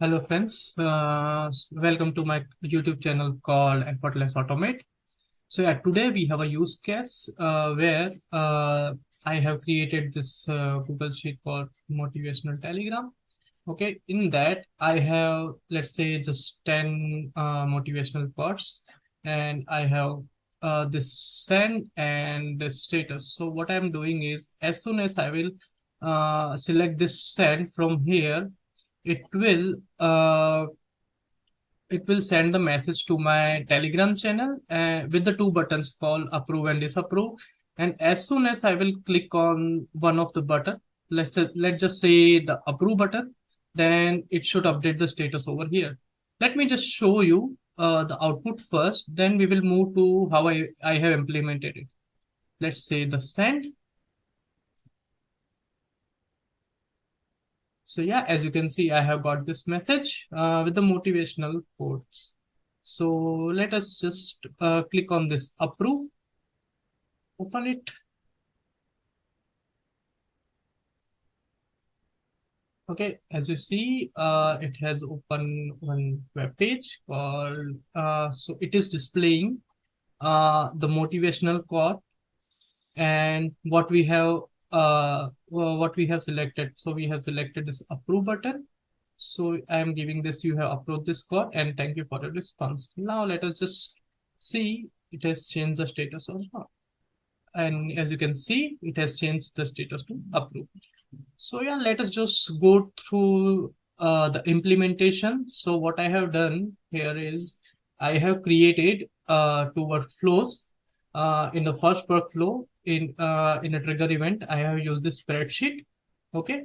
Hello friends, welcome to my YouTube channel called Effortless Automate. So yeah, today we have a use case where I have created this Google Sheet for motivational Telegram. Okay, in that I have, let's say, just 10 motivational quotes, and I have this send and the status. So what I'm doing is, as soon as I will select this send from here, it will uh, it will send the message to my Telegram channel with the two buttons called approve and disapprove. And as soon as I will click on one of the button, let's just say the approve button, then it should update the status over here. Let me just show you the output first, then we will move to how I have implemented it. Let's say the send. So yeah, as you can see, I have got this message with the motivational quotes. So let us just click on this approve, open it. Okay, as you see, it has opened one web page called, so it is displaying the motivational quote and what we have selected. So we have selected this approve button. So I am giving this, you have approved this code and thank you for the response. Now let us just see it has changed the status or not. And as you can see, it has changed the status to approved. So yeah, let us just go through the implementation. So what I have done here is I have created two workflows. In the first workflow, in a trigger event, I have used this spreadsheet. Okay,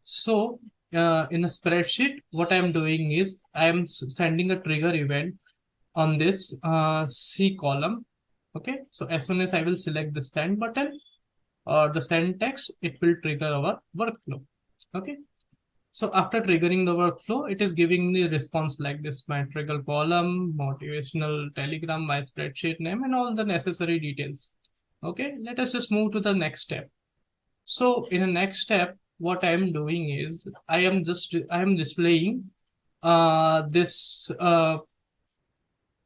so in a spreadsheet, what I'm doing is I'm sending a trigger event on this C column. Okay, so as soon as I will select the send button or the send text, it will trigger our workflow. Okay, so after triggering the workflow, it is giving the response like this: my trigger column, motivational Telegram, my spreadsheet name, and all the necessary details. Okay, let us just move to the next step. So in the next step, what I am doing is I am displaying this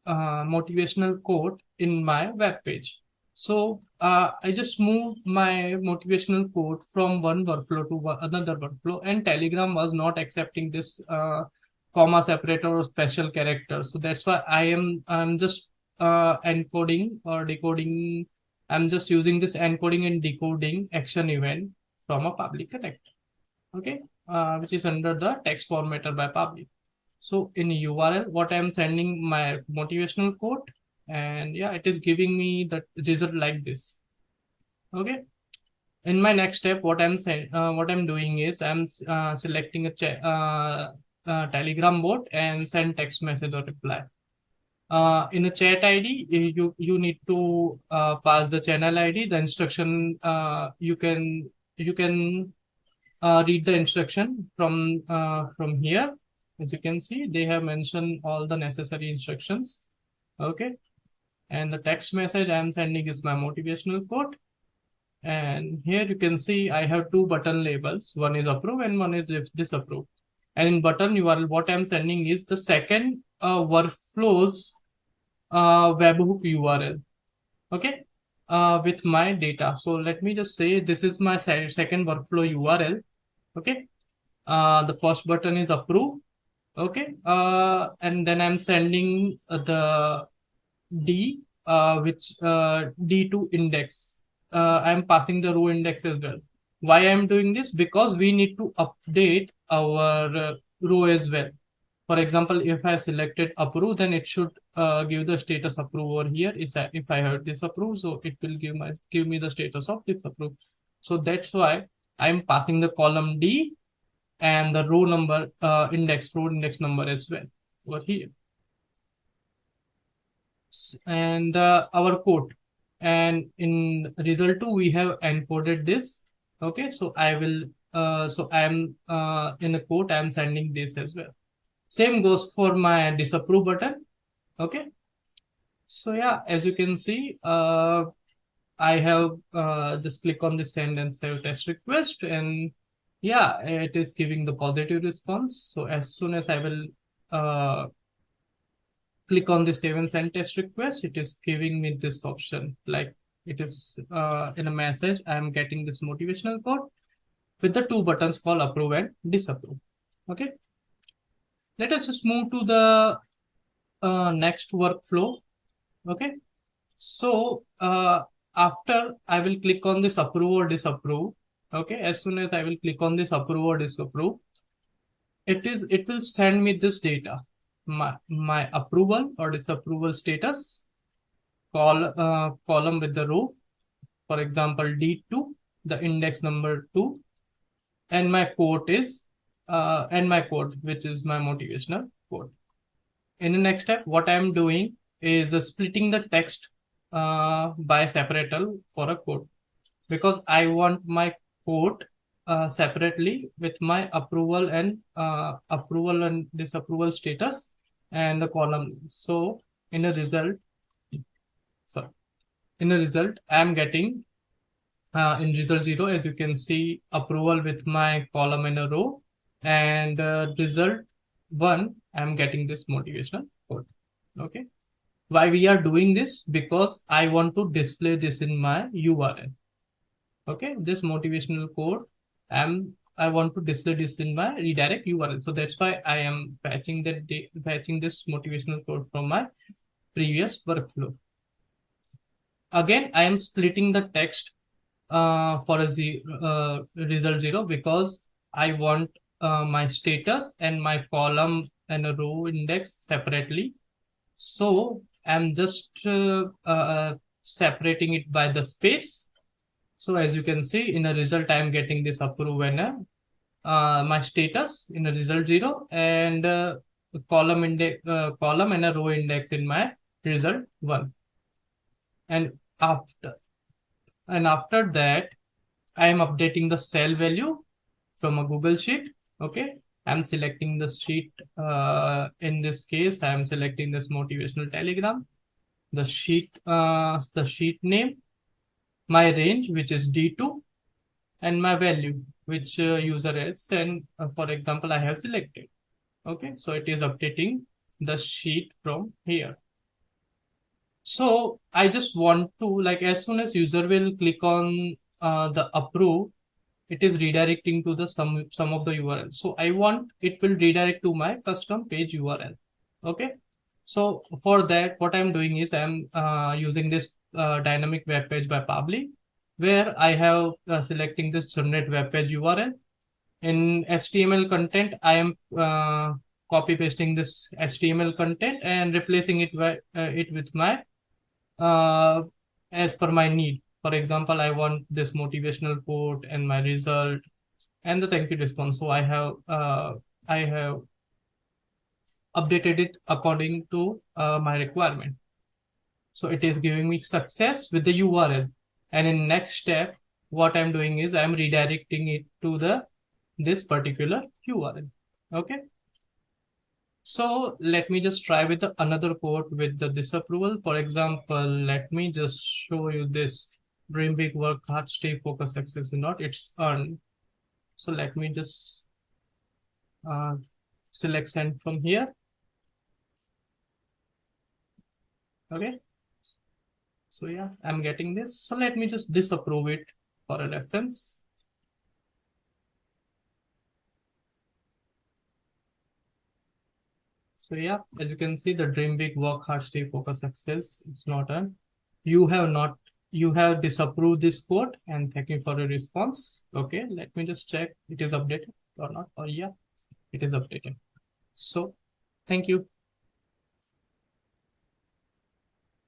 motivational quote in my web page. So I just moved my motivational quote from one workflow to another workflow, and Telegram was not accepting this comma separator or special characters. So that's why I'm just encoding or decoding. I'm just using this encoding and decoding action event from a public connector. Okay, which is under the text formatter by Pabbly. So in URL, what I'm sending my motivational quote, and yeah, it is giving me the result like this. Okay. In my next step, what I'm doing is I'm selecting a Telegram bot and send text message or reply. In a chat ID, you need to pass the channel ID. The instruction you can read the instruction from here. As you can see, they have mentioned all the necessary instructions. Okay, and the text message I am sending is my motivational quote. And here you can see I have two button labels. One is approve and one is disapprove. And in button URL, what I'm sending is the second workflows webhook URL. Okay, with my data. So let me just say this is my second workflow URL. Okay, the first button is approve. Okay, and then I'm sending the D, which D to index. I'm passing the row index as well. Why I'm doing this? Because we need to update our row as well. For example, if I selected approve, then it should give the status approve over here. If I have disapprove, so it will give me the status of disapprove. So that's why I'm passing the column D and the row number row index number as well over here. And our code, and in result 2 we have encoded this. Okay, so I will so I am in a quote I am sending this as well. Same goes for my disapprove button. Okay, so yeah, as you can see, I have just click on the send and save test request, and Yeah, it is giving the positive response. So as soon as I will click on the save and send test request, it is giving me this option. Like it is in a message, I am getting this motivational code with the two buttons called approve and disapprove. Okay. Let us just move to the next workflow. Okay. So after I will click on this approve or disapprove. Okay. As soon as I will click on this approve or disapprove, it will send me this data, my approval or disapproval status, column with the row, for example D2, the index number 2, and my quote is and my code, which is my motivational code. In the next step, what I am doing is splitting the text by separator for a quote, because I want my quote separately with my approval and disapproval status and the column. So in a result, sorry, in a result, I am getting in result 0, as you can see, approval with my column in a row, and result 1, I am getting this motivational code. Okay. Why we are doing this? Because I want to display this in my URL. Okay, this motivational code, I want to display this in my redirect URL. So that's why I am fetching this motivational code from my previous workflow. Again, I am splitting the text for a result 0, because I want my status and my column and a row index separately. So I'm just separating it by the space. So as you can see, in a result, I am getting this approve and my status in a result 0, and column and a row index in my result 1. And after that, I am updating the cell value from a Google Sheet. Okay, I'm selecting the sheet. In this case, I am selecting this motivational telegram, the sheet name, my range, which is D2, and my value, which user has, and for example, I have selected. Okay, so it is updating the sheet from here. So I just want to, like, as soon as user will click on the approve, it is redirecting to the some of the URL. So I want it will redirect to my custom page URL. Okay. So for that, what I'm doing is I'm using this dynamic web page by Pabbly, where I have selecting this generate web page URL. In HTML content, I am copy pasting this HTML content and replacing it with my as per my need. For example, I want this motivational quote and my result and the thank you response. So I have updated it according to my requirement. So it is giving me success with the URL. And in next step, what I'm doing is I'm redirecting it to this particular URL. Okay. So let me just try with another code with the disapproval. For example, let me just show you this: dream big, work hard, stay focused, success is not, it's earned. So let me just select send from here. Okay. So yeah, I'm getting this. So let me just disapprove it for a reference. So yeah, as you can see, the dream big, work hard, stay focused, success is not earned. You have disapproved this code, and thank you for your response. Okay, let me just check it is updated or not. Or yeah, it is updated. So thank you.